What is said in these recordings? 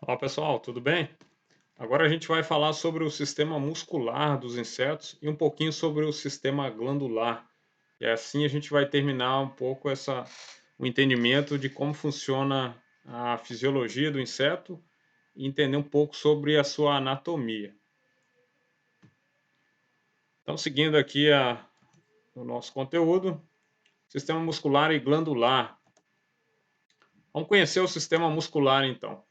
Olá pessoal, tudo bem? Agora a gente vai falar sobre o sistema muscular dos insetos e um pouquinho sobre o sistema glandular. E assim a gente vai terminar um pouco o entendimento de como funciona a fisiologia do inseto e entender um pouco sobre a sua anatomia. Então, seguindo aqui o nosso conteúdo, sistema muscular e glandular. Vamos conhecer o sistema muscular então.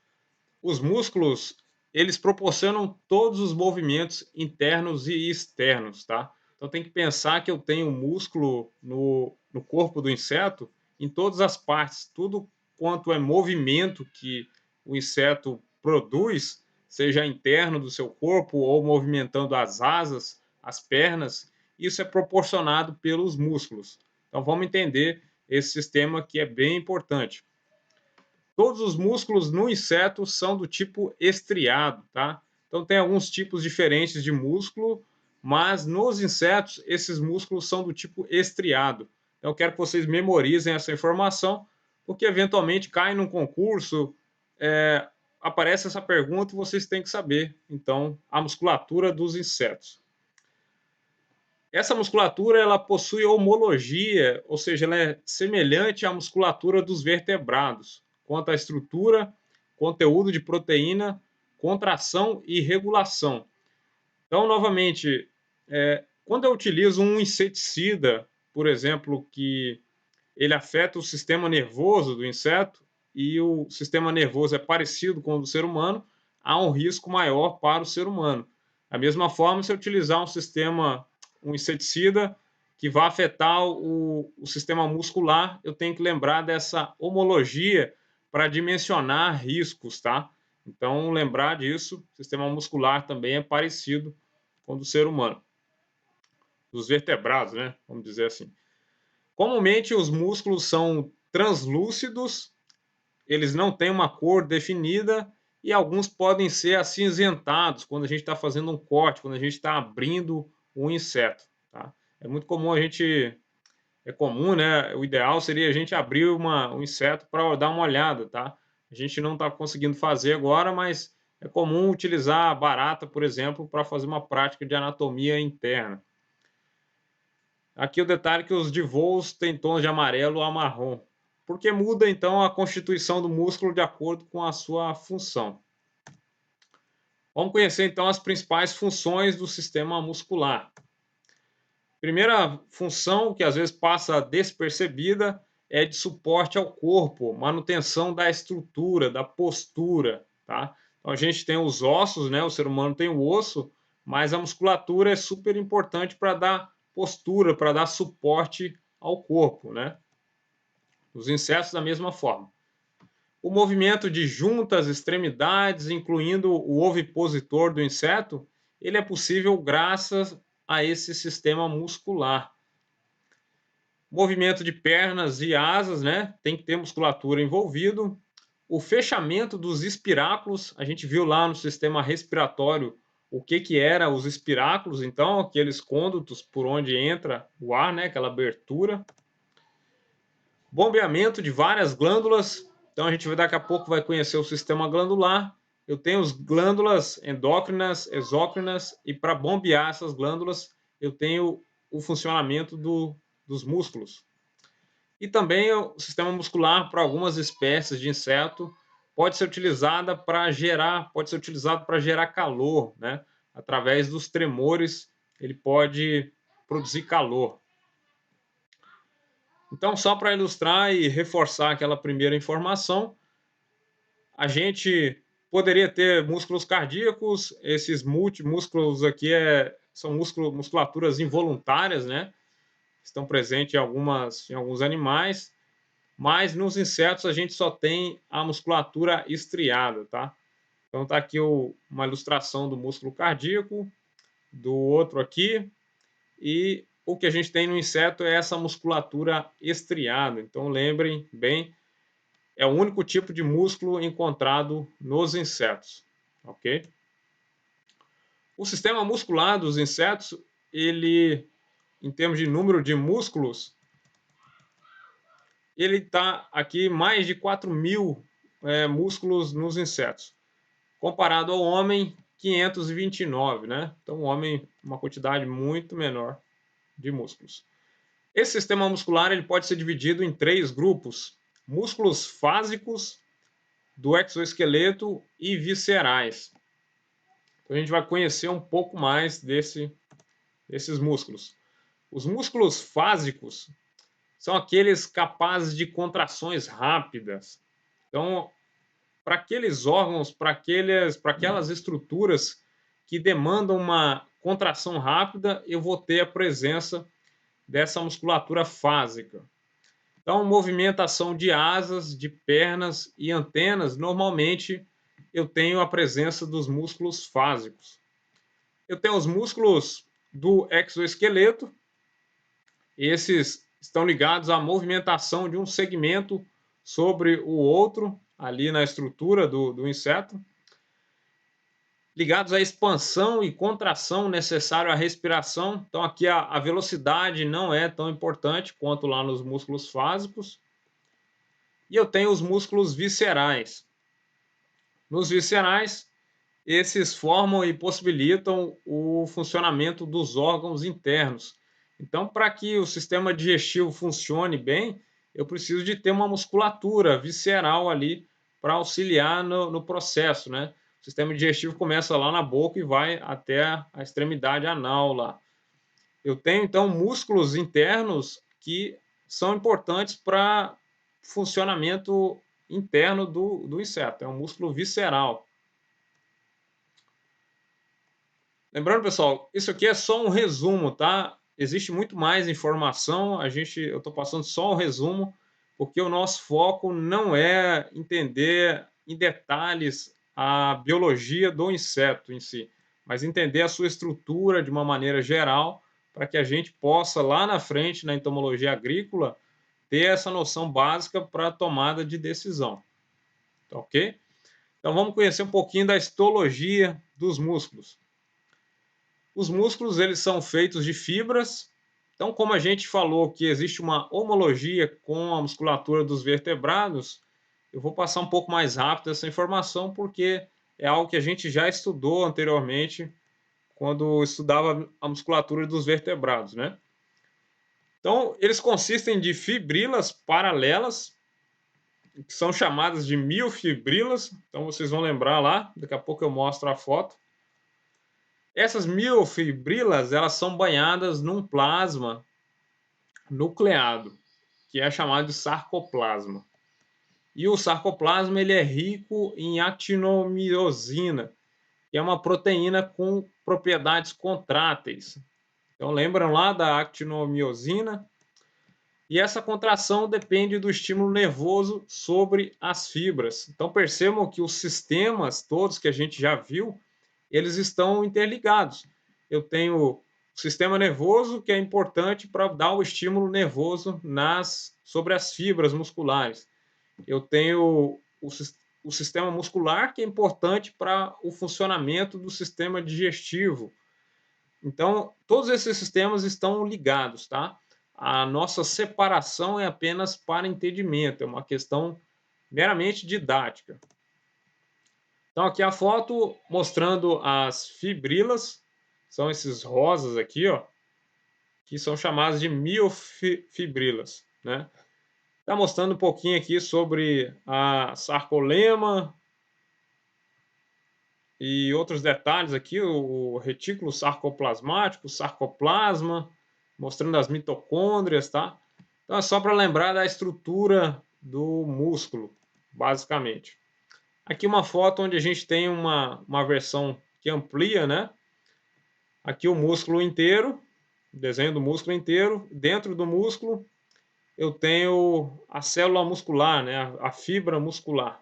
Os músculos, eles proporcionam todos os movimentos internos e externos, tá? Então tem que pensar que eu tenho músculo no corpo do inseto em todas as partes, tudo quanto é movimento que o inseto produz, seja interno do seu corpo ou movimentando as asas, as pernas, isso é proporcionado pelos músculos. Então vamos entender esse sistema que é bem importante. Todos os músculos no inseto são do tipo estriado, tá? Então tem alguns tipos diferentes de músculo, mas nos insetos esses músculos são do tipo estriado. Então eu quero que vocês memorizem essa informação, porque eventualmente cai num concurso, aparece essa pergunta e vocês têm que saber. Então, a musculatura dos insetos. Essa musculatura ela possui homologia, ou seja, ela é semelhante à musculatura dos vertebrados, quanto à estrutura, conteúdo de proteína, contração e regulação. Então, novamente, quando eu utilizo um inseticida, por exemplo, que ele afeta o sistema nervoso do inseto e o sistema nervoso é parecido com o do ser humano, há um risco maior para o ser humano. Da mesma forma, se eu utilizar um inseticida que vai afetar o sistema muscular, eu tenho que lembrar dessa homologia para dimensionar riscos, tá? Então, lembrar disso, o sistema muscular também é parecido com o do ser humano, dos vertebrados, né? Vamos dizer assim. Comumente, os músculos são translúcidos, eles não têm uma cor definida e alguns podem ser acinzentados quando a gente está fazendo um corte, quando a gente está abrindo um inseto. Tá? É muito comum é comum, né? O ideal seria a gente abrir um inseto para dar uma olhada, tá? A gente não está conseguindo fazer agora, mas é comum utilizar a barata, por exemplo, para fazer uma prática de anatomia interna. Aqui o detalhe é que os divoos têm tons de amarelo a marrom, porque muda então a constituição do músculo de acordo com a sua função. Vamos conhecer então as principais funções do sistema muscular. Primeira função, que às vezes passa despercebida, é de suporte ao corpo, manutenção da estrutura, da postura, tá? Então a gente tem os ossos, né? O ser humano tem o osso, mas a musculatura é super importante para dar postura, para dar suporte ao corpo, né? Os insetos da mesma forma. O movimento de juntas extremidades, incluindo o ovipositor do inseto, ele é possível graças a esse sistema muscular. Movimento de pernas e asas, né? Tem que ter musculatura envolvido. O fechamento dos espiráculos, a gente viu lá no sistema respiratório o que era os espiráculos, então aqueles côndutos por onde entra o ar, né? Aquela abertura. Bombeamento de várias glândulas, então a gente daqui a pouco vai conhecer o sistema glandular. Eu tenho as glândulas endócrinas, exócrinas, e para bombear essas glândulas, eu tenho o funcionamento dos músculos. E também o sistema muscular para algumas espécies de inseto pode ser utilizado para gerar calor, né? Através dos tremores, ele pode produzir calor. Então, só para ilustrar e reforçar aquela primeira informação, a gente poderia ter músculos cardíacos, esses multimúsculos aqui são musculaturas involuntárias, né? Estão presentes em alguns animais, mas nos insetos a gente só tem a musculatura estriada, tá? Então tá aqui uma ilustração do músculo cardíaco, do outro aqui, e o que a gente tem no inseto é essa musculatura estriada. Então lembrem bem, é o único tipo de músculo encontrado nos insetos, ok? O sistema muscular dos insetos, ele, em termos de número de músculos, ele está aqui mais de 4.000 músculos nos insetos. comparado ao homem, 529, né? Então, o homem, uma quantidade muito menor de músculos. Esse sistema muscular ele pode ser dividido em 3 grupos: músculos fásicos, do exoesqueleto e viscerais. Então, a gente vai conhecer um pouco mais desses músculos. Os músculos fásicos são aqueles capazes de contrações rápidas. Então, para aqueles órgãos, para aquelas estruturas que demandam uma contração rápida, eu vou ter a presença dessa musculatura fásica. Então, movimentação de asas, de pernas e antenas, normalmente eu tenho a presença dos músculos fásicos. Eu tenho os músculos do exoesqueleto, esses estão ligados à movimentação de um segmento sobre o outro, ali na estrutura do inseto, ligados à expansão e contração necessário à respiração. Então, aqui a velocidade não é tão importante quanto lá nos músculos fásicos. E eu tenho os músculos viscerais. Nos viscerais, esses formam e possibilitam o funcionamento dos órgãos internos. Então, para que o sistema digestivo funcione bem, eu preciso de ter uma musculatura visceral ali para auxiliar no processo, né? O sistema digestivo começa lá na boca e vai até a extremidade anal lá. Eu tenho, então, músculos internos que são importantes para funcionamento interno do inseto. É um músculo visceral. Lembrando, pessoal, isso aqui é só um resumo, tá? Existe muito mais informação, eu estou passando só um resumo, porque o nosso foco não é entender em detalhes a biologia do inseto em si, mas entender a sua estrutura de uma maneira geral, para que a gente possa, lá na frente, na entomologia agrícola, ter essa noção básica para a tomada de decisão. Tá ok? Então vamos conhecer um pouquinho da histologia dos músculos. Os músculos eles são feitos de fibras. Então, como a gente falou que existe uma homologia com a musculatura dos vertebrados, eu vou passar um pouco mais rápido essa informação porque é algo que a gente já estudou anteriormente quando estudava a musculatura dos vertebrados, né? Então, eles consistem de fibrilas paralelas, que são chamadas de miofibrilas. Então, vocês vão lembrar lá, daqui a pouco eu mostro a foto. Essas miofibrilas, elas são banhadas num plasma nucleado, que é chamado de sarcoplasma. E o sarcoplasma ele é rico em actinomiosina, que é uma proteína com propriedades contráteis. Então lembram lá da actinomiosina? E essa contração depende do estímulo nervoso sobre as fibras. Então percebam que os sistemas todos que a gente já viu, eles estão interligados. Eu tenho o sistema nervoso, que é importante para dar o estímulo nervoso sobre as fibras musculares. Eu tenho o sistema muscular, que é importante para o funcionamento do sistema digestivo. Então, todos esses sistemas estão ligados, tá? A nossa separação é apenas para entendimento, é uma questão meramente didática. Então, aqui a foto mostrando as fibrilas, são esses rosas aqui, ó, que são chamadas de miofibrilas, né? Está mostrando um pouquinho aqui sobre a sarcolema e outros detalhes aqui, o retículo sarcoplasmático, o sarcoplasma, mostrando as mitocôndrias, tá? Então é só para lembrar da estrutura do músculo, basicamente. Aqui uma foto onde a gente tem uma versão que amplia, né? Aqui o músculo inteiro, desenho do músculo inteiro. Dentro do músculo eu tenho a célula muscular, né? A fibra muscular.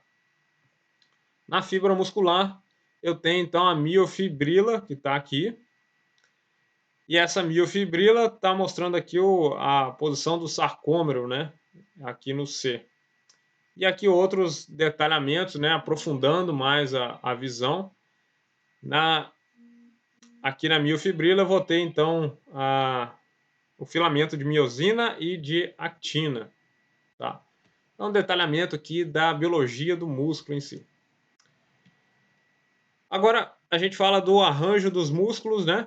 Na fibra muscular eu tenho então a miofibrila, que está aqui. E essa miofibrila está mostrando aqui a posição do sarcômero, né? Aqui no C. E aqui outros detalhamentos, né? Aprofundando mais a visão. Aqui na miofibrila eu vou ter então o filamento de miosina e de actina. Tá? É um detalhamento aqui da biologia do músculo em si. Agora, a gente fala do arranjo dos músculos, né?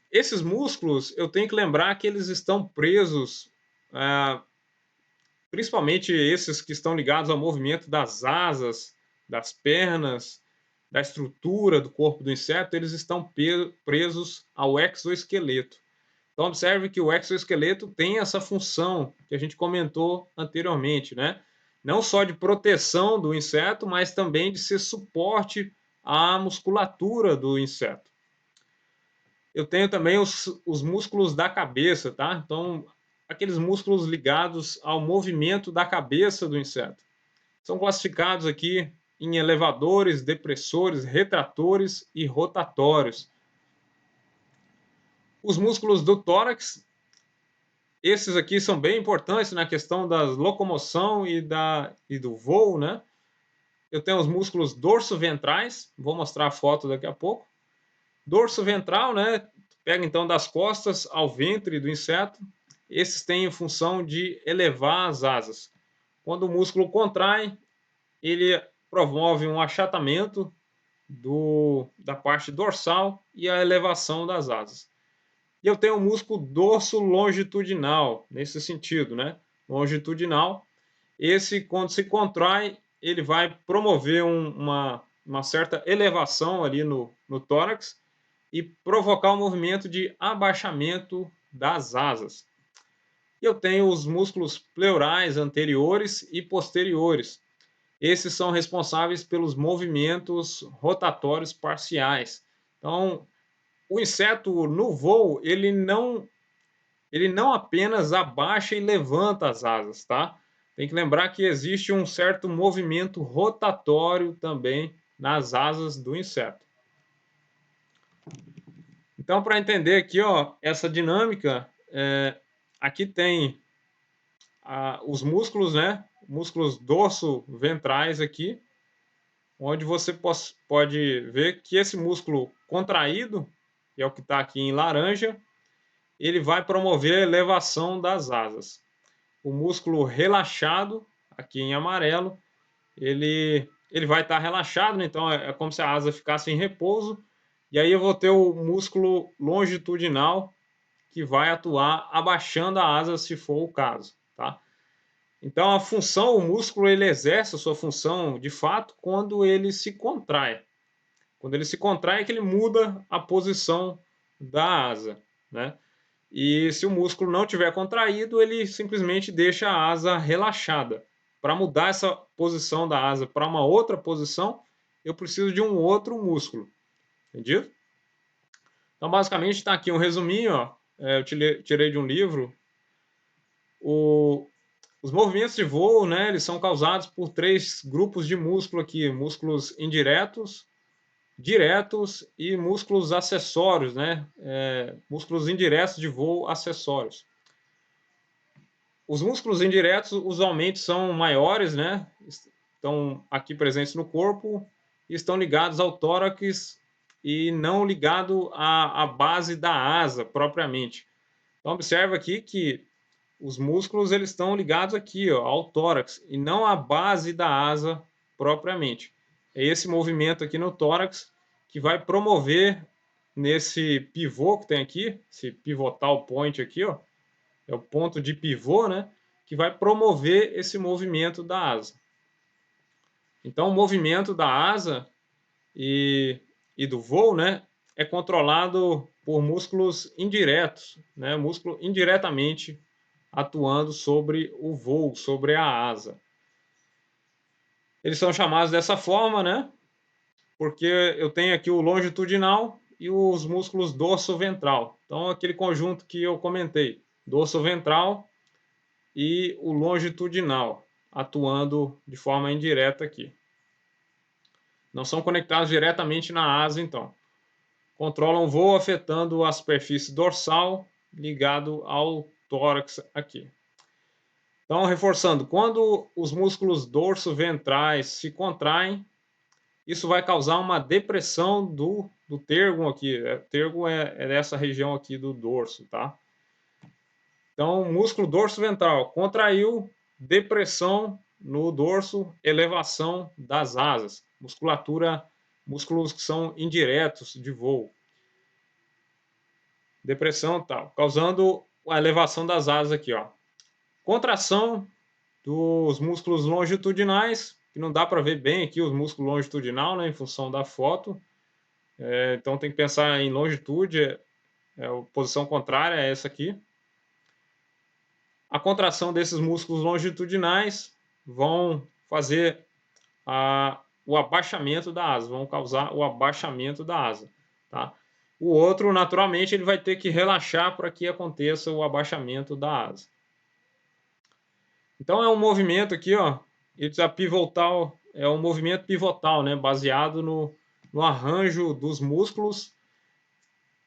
Esses músculos, eu tenho que lembrar que eles estão presos, principalmente esses que estão ligados ao movimento das asas, das pernas, da estrutura do corpo do inseto, eles estão presos ao exoesqueleto. Então, observe que o exoesqueleto tem essa função que a gente comentou anteriormente, né? Não só de proteção do inseto, mas também de ser suporte à musculatura do inseto. Eu tenho também os músculos da cabeça, tá? Então, aqueles músculos ligados ao movimento da cabeça do inseto. São classificados aqui em elevadores, depressores, retratores e rotatórios. Os músculos do tórax, esses aqui são bem importantes na questão da locomoção e do voo, né? Eu tenho os músculos dorso-ventrais, vou mostrar a foto daqui a pouco. Dorso ventral, né? Pega então das costas ao ventre do inseto. Esses têm a função de elevar as asas. Quando o músculo contrai, ele promove um achatamento da parte dorsal e a elevação das asas. E eu tenho o músculo dorso longitudinal, nesse sentido, né? Longitudinal. Esse, quando se contrai, ele vai promover uma certa elevação ali no tórax e provocar um movimento de abaixamento das asas. E eu tenho os músculos pleurais anteriores e posteriores. Esses são responsáveis pelos movimentos rotatórios parciais. Então, o inseto no voo, ele não apenas abaixa e levanta as asas, tá? Tem que lembrar que existe um certo movimento rotatório também nas asas do inseto. Então, para entender aqui, ó, essa dinâmica, aqui tem os músculos, né? Músculos dorso-ventrais aqui, onde você pode ver que esse músculo contraído, que é o que está aqui em laranja, ele vai promover a elevação das asas. O músculo relaxado, aqui em amarelo, ele vai estar relaxado, né? Então é como se a asa ficasse em repouso. E aí eu vou ter o músculo longitudinal que vai atuar abaixando a asa se for o caso, tá? Então a função, o músculo ele exerce a sua função de fato quando ele se contrai. Quando ele se contrai é que ele muda a posição da asa, né? E se o músculo não tiver contraído, ele simplesmente deixa a asa relaxada. Para mudar essa posição da asa para uma outra posição, eu preciso de um outro músculo. Entendido? Então, basicamente, está aqui um resuminho. Ó. Eu tirei de um livro. Os movimentos de voo, né, eles são causados por 3 grupos de músculo aqui. Músculos indiretos, diretos e músculos acessórios, né? Músculos indiretos de voo acessórios. Os músculos indiretos usualmente são maiores, né? Estão aqui presentes no corpo e estão ligados ao tórax e não ligado à base da asa propriamente. Então observa aqui que os músculos eles estão ligados aqui, ó, ao tórax e não à base da asa propriamente. É esse movimento aqui no tórax que vai promover nesse pivô que tem aqui, esse pivotal point aqui, ó, é o ponto de pivô, né, que vai promover esse movimento da asa. Então, o movimento da asa e do voo, né, é controlado por músculos indiretos, né, músculo indiretamente atuando sobre o voo, sobre a asa. Eles são chamados dessa forma, né, porque eu tenho aqui o longitudinal e os músculos dorso-ventral. Então, aquele conjunto que eu comentei, dorso-ventral e o longitudinal, atuando de forma indireta aqui. Não são conectados diretamente na asa, então. Controlam o voo afetando a superfície dorsal ligado ao tórax aqui. Então, reforçando, quando os músculos dorso-ventrais se contraem, isso vai causar uma depressão do tergo aqui. O tergo é dessa região aqui do dorso, tá? Então, o músculo dorso-ventral contraiu, depressão no dorso, elevação das asas, musculatura músculos que são indiretos de voo. Depressão tal, causando a elevação das asas aqui, ó. Contração dos músculos longitudinais, que não dá para ver bem aqui os músculos longitudinal, né, em função da foto. Então tem que pensar em longitude, a posição contrária é essa aqui. A contração desses músculos longitudinais vão fazer o abaixamento da asa, vão causar o abaixamento da asa, tá? O outro, naturalmente, ele vai ter que relaxar para que aconteça o abaixamento da asa. Então é um movimento aqui, ó, pivotal, é um movimento pivotal, né, baseado no arranjo dos músculos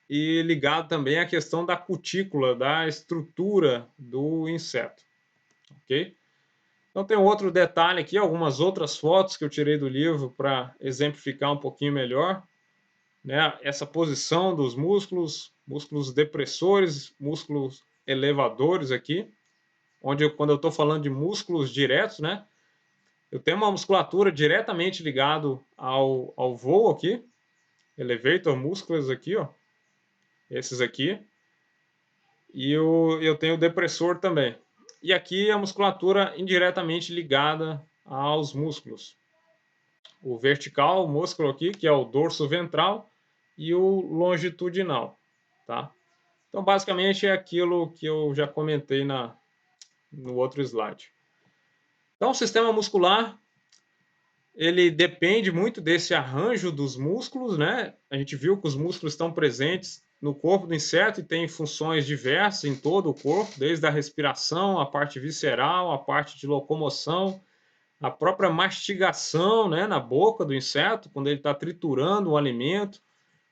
e ligado também à questão da cutícula, da estrutura do inseto, ok? Então tem outro detalhe aqui, algumas outras fotos que eu tirei do livro para exemplificar um pouquinho melhor, né, essa posição dos músculos, músculos depressores, músculos elevadores aqui, onde quando eu estou falando de músculos diretos, né, eu tenho uma musculatura diretamente ligado ao voo aqui, elevator muscles aqui, ó, esses aqui, e eu tenho o depressor também. E aqui a musculatura indiretamente ligada aos músculos. O vertical, o músculo aqui, que é o dorso ventral, e o longitudinal, tá? Então, basicamente, é aquilo que eu já comentei no outro slide. Então, o sistema muscular, ele depende muito desse arranjo dos músculos, né? A gente viu que os músculos estão presentes no corpo do inseto e têm funções diversas em todo o corpo, desde a respiração, a parte visceral, a parte de locomoção, a própria mastigação, né, na boca do inseto, quando ele está triturando o alimento.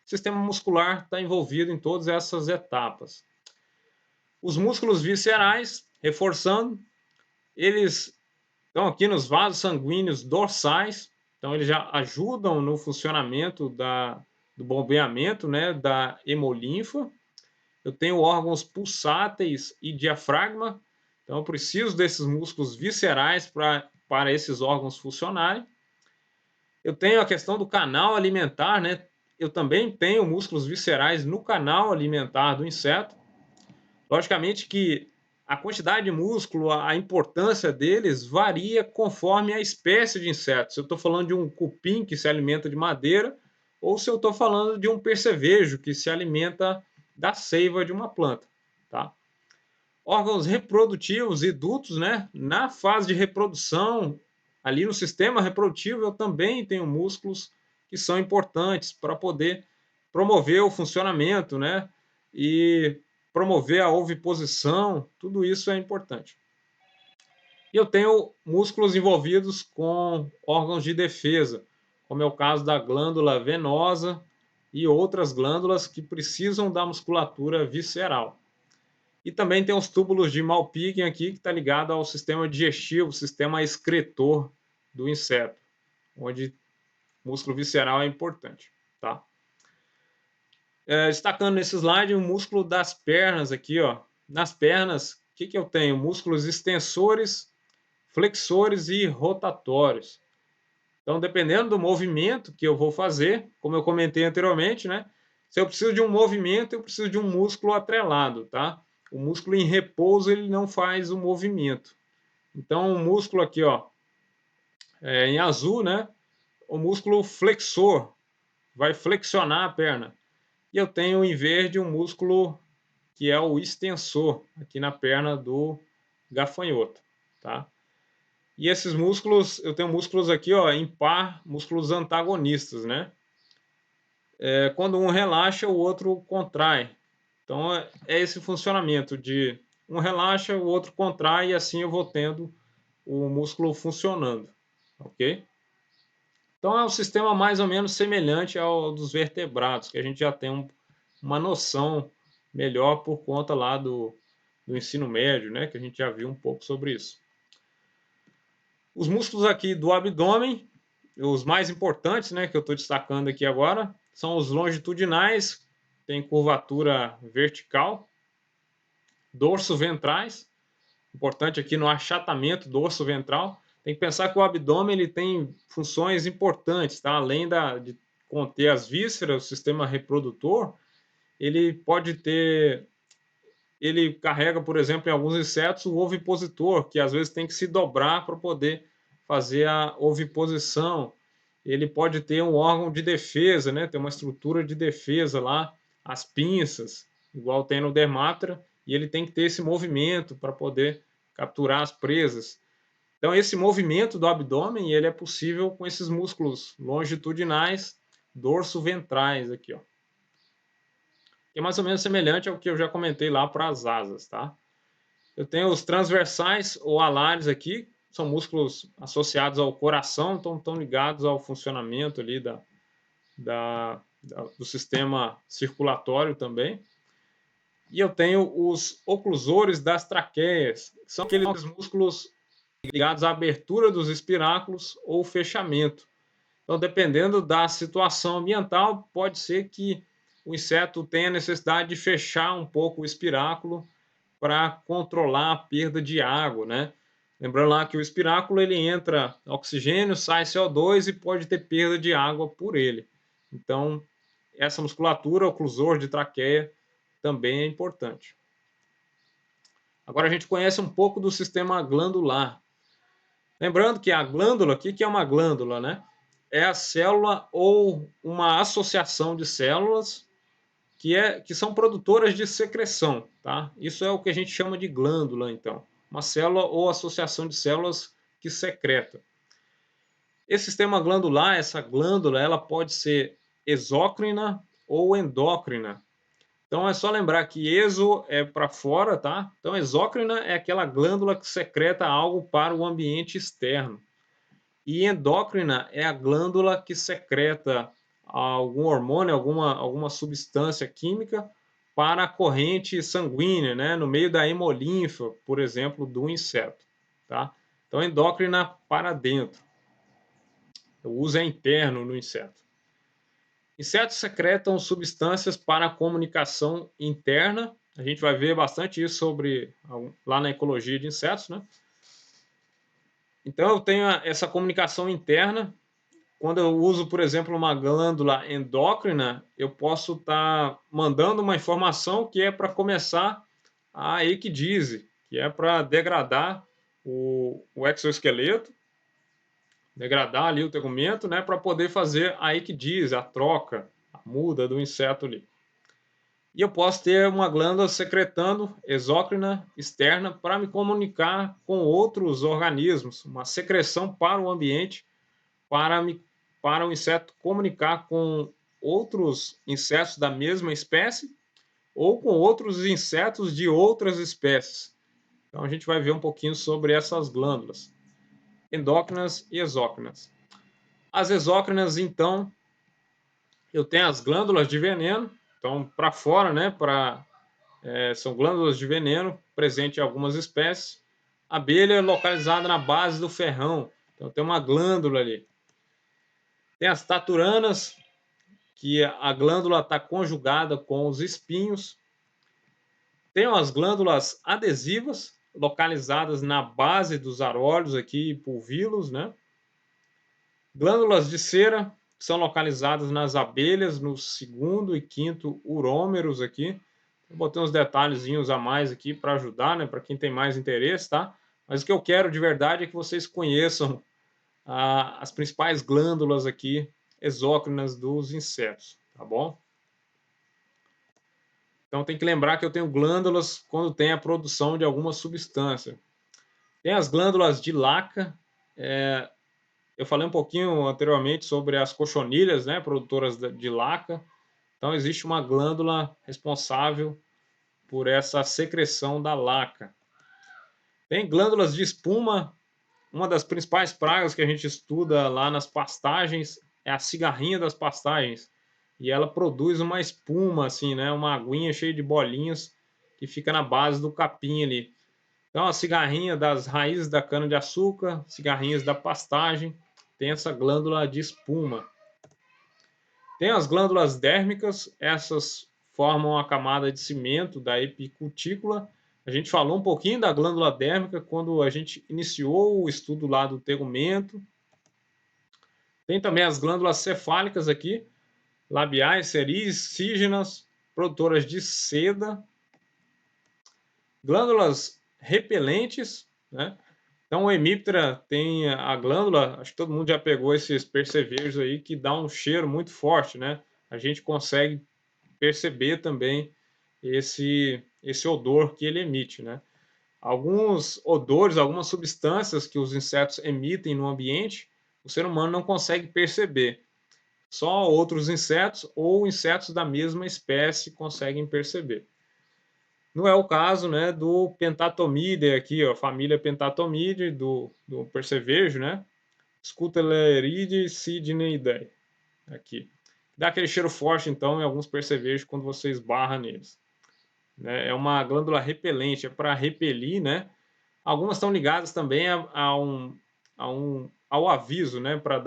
O sistema muscular está envolvido em todas essas etapas. Os músculos viscerais, reforçando, eles estão aqui nos vasos sanguíneos dorsais, então eles já ajudam no funcionamento do bombeamento, né, da hemolinfa. Eu tenho órgãos pulsáteis e diafragma, então eu preciso desses músculos viscerais para esses órgãos funcionarem. Eu tenho a questão do canal alimentar, né? Eu também tenho músculos viscerais no canal alimentar do inseto. Logicamente que a quantidade de músculo, a importância deles varia conforme a espécie de inseto. Se eu estou falando de um cupim que se alimenta de madeira, ou se eu estou falando de um percevejo que se alimenta da seiva de uma planta, tá? Órgãos reprodutivos e dutos, né? Na fase de reprodução, ali no sistema reprodutivo, eu também tenho músculos que são importantes para poder promover o funcionamento, né? E promover a oviposição, tudo isso é importante. E eu tenho músculos envolvidos com órgãos de defesa, como é o caso da glândula venosa e outras glândulas que precisam da musculatura visceral. E também tem os túbulos de Malpighi aqui, que está ligado ao sistema digestivo, sistema excretor do inseto, onde o músculo visceral é importante, tá? Destacando nesse slide o músculo das pernas aqui, ó. Nas pernas, o que eu tenho? Músculos extensores, flexores e rotatórios. Então, dependendo do movimento que eu vou fazer, como eu comentei anteriormente, né? Se eu preciso de um movimento, eu preciso de um músculo atrelado, tá? O músculo em repouso, ele não faz o movimento. Então, o músculo aqui, ó, em azul, né? O músculo flexor vai flexionar a perna. E eu tenho em verde um músculo que é o extensor, aqui na perna do gafanhoto, tá? E esses músculos, eu tenho músculos aqui, ó, em par, músculos antagonistas, né? Quando um relaxa, o outro contrai. Então, é esse funcionamento de um relaxa, o outro contrai, e assim eu vou tendo o músculo funcionando, ok? Então, é um sistema mais ou menos semelhante ao dos vertebrados, que a gente já tem uma noção melhor por conta lá do ensino médio, né? Que a gente já viu um pouco sobre isso. Os músculos aqui do abdômen, os mais importantes, né, que eu estou destacando aqui agora, são os longitudinais, tem curvatura vertical, dorso ventrais, importante aqui no achatamento do dorso ventral. Tem que pensar que o abdômen ele tem funções importantes, tá? Além de conter as vísceras, o sistema reprodutor, ele pode ter, ele carrega, por exemplo, em alguns insetos, o ovipositor, que às vezes tem que se dobrar para poder fazer a oviposição. Ele pode ter um órgão de defesa, né? Tem uma estrutura de defesa lá, as pinças, igual tem no Dermatra, e ele tem que ter esse movimento para poder capturar as presas. Então, esse movimento do abdômen, ele é possível com esses músculos longitudinais dorso-ventrais aqui, ó. Que é mais ou menos semelhante ao que eu já comentei lá para as asas, tá? Eu tenho os transversais ou alares aqui, são músculos associados ao coração, então estão ligados ao funcionamento ali do sistema circulatório também. E eu tenho os oclusores das traqueias, que são aqueles músculos ligados à abertura dos espiráculos ou fechamento. Então, dependendo da situação ambiental, pode ser que o inseto tenha necessidade de fechar um pouco o espiráculo para controlar a perda de água, né? Lembrando lá que o espiráculo ele entra oxigênio, sai CO2 e pode ter perda de água por ele. Então, essa musculatura, oclusor de traqueia, também é importante. Agora a gente conhece um pouco do sistema glandular. Lembrando que a glândula, o que é uma glândula, né? É a célula ou uma associação de células que são produtoras de secreção, tá? Isso é o que a gente chama de glândula, então. Uma célula ou associação de células que secreta. Esse sistema glandular, essa glândula, ela pode ser exócrina ou endócrina. Então é só lembrar que exo é para fora, tá? Então exócrina é aquela glândula que secreta algo para o ambiente externo. E endócrina é a glândula que secreta algum hormônio, alguma substância química para a corrente sanguínea, né? No meio da hemolinfa, por exemplo, do inseto, tá? Então endócrina para dentro. O uso é interno no inseto. Insetos secretam substâncias para a comunicação interna. A gente vai ver bastante isso lá na ecologia de insetos, né? Então eu tenho essa comunicação interna. Quando eu uso, por exemplo, uma glândula endócrina, eu posso estar mandando uma informação que é para começar a equidise, que é para degradar o exoesqueleto, degradar ali o tegumento, né, para poder fazer a equidise, a troca, a muda do inseto ali. E eu posso ter uma glândula secretando exócrina externa para me comunicar com outros organismos, uma secreção para o ambiente, para o inseto comunicar com outros insetos da mesma espécie ou com outros insetos de outras espécies. Então a gente vai ver um pouquinho sobre essas glândulas endócrinas e exócrinas. As exócrinas, então, eu tenho as glândulas de veneno, então para fora, né, são glândulas de veneno presentes em algumas espécies. A abelha é localizada na base do ferrão, então tem uma glândula ali. Tem as taturanas, que a glândula está conjugada com os espinhos. Tem as glândulas adesivas, localizadas na base dos arólios aqui, pulvíolos, né? Glândulas de cera, que são localizadas nas abelhas, no segundo e quinto urômeros aqui. Eu botei uns detalhezinhos a mais aqui para ajudar, né? Para quem tem mais interesse, tá? Mas o que eu quero de verdade é que vocês conheçam as principais glândulas aqui exócrinas dos insetos, tá bom? Então tem que lembrar que eu tenho glândulas quando tem a produção de alguma substância. Tem as glândulas de laca. Eu falei um pouquinho anteriormente sobre as cochonilhas, né, produtoras de laca. Então existe uma glândula responsável por essa secreção da laca. Tem glândulas de espuma. Uma das principais pragas que a gente estuda lá nas pastagens é a cigarrinha das pastagens. E ela produz uma espuma, assim, né? Uma aguinha cheia de bolinhas que fica na base do capim ali. Então, a cigarrinha das raízes da cana-de-açúcar, cigarrinhas da pastagem, tem essa glândula de espuma. Tem as glândulas dérmicas, essas formam a camada de cimento da epicutícula. A gente falou um pouquinho da glândula dérmica quando a gente iniciou o estudo lá do tegumento. Tem também as glândulas cefálicas aqui. labiais, sericígenas, produtoras de seda, glândulas repelentes, né? Então, o hemiptera tem a glândula, acho que todo mundo já pegou esses percevejos aí, que dá um cheiro muito forte, né? A gente consegue perceber também esse odor que ele emite, né? Alguns odores, algumas substâncias que os insetos emitem no ambiente, o ser humano não consegue perceber. Só outros insetos ou insetos da mesma espécie conseguem perceber. Não é o caso, né, do Pentatomidae aqui, ó, família Pentatomidae do percevejo, né? Scuteleridae sidneidae aqui. Dá aquele cheiro forte, então, em alguns percevejos quando você esbarra neles. Né? É uma glândula repelente, é para repelir, né? Algumas estão ligadas também ao aviso, né? Para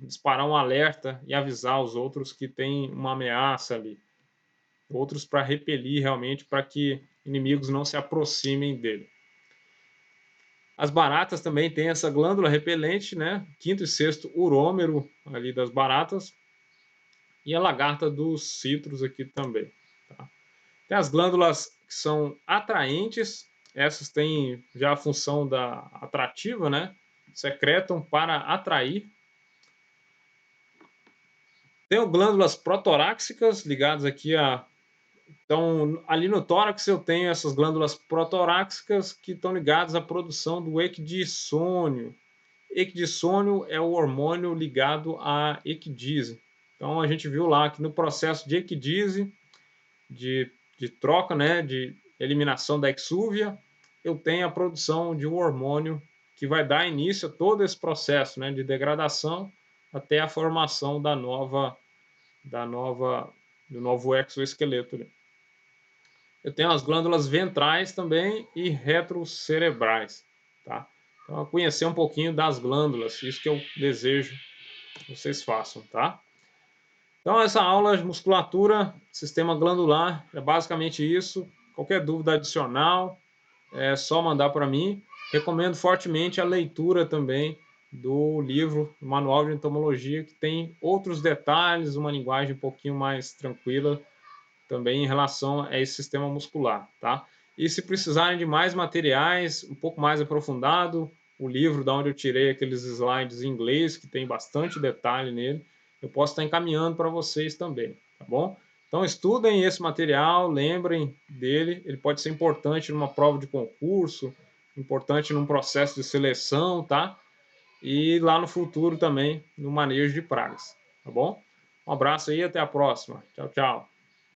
disparar um alerta e avisar os outros que tem uma ameaça ali. Outros para repelir realmente, para que inimigos não se aproximem dele. As baratas também têm essa glândula repelente, né? Quinto e sexto urômero ali das baratas. E a lagarta dos citros aqui também. Tá? Tem as glândulas que são atraentes, essas têm já a função da atrativa, né? Secretam para atrair. Tem glândulas protoráxicas ligadas aqui a. Então, ali no tórax eu tenho essas glândulas protoráxicas que estão ligadas à produção do equidissônio. Equidissônio é o hormônio ligado à equidise. Então, a gente viu lá que no processo de equidise, de troca, né, de eliminação da exúvia, eu tenho a produção de um hormônio que vai dar início a todo esse processo, né, de degradação até a formação do novo exoesqueleto. Eu tenho as glândulas ventrais também e retrocerebrais, tá? Então, conhecer um pouquinho das glândulas, isso que eu desejo que vocês façam, tá? Então, essa aula de musculatura, sistema glandular, é basicamente isso. Qualquer dúvida adicional, é só mandar para mim. Recomendo fortemente a leitura também do livro Manual de Entomologia, que tem outros detalhes, uma linguagem um pouquinho mais tranquila também em relação a esse sistema muscular, tá? E se precisarem de mais materiais, um pouco mais aprofundado, o livro da onde eu tirei aqueles slides em inglês, que tem bastante detalhe nele, eu posso estar encaminhando para vocês também, tá bom? Então estudem esse material, lembrem dele, ele pode ser importante numa prova de concurso, importante num processo de seleção, tá? E lá no futuro também no manejo de pragas, tá bom? Um abraço aí, até a próxima. Tchau, tchau.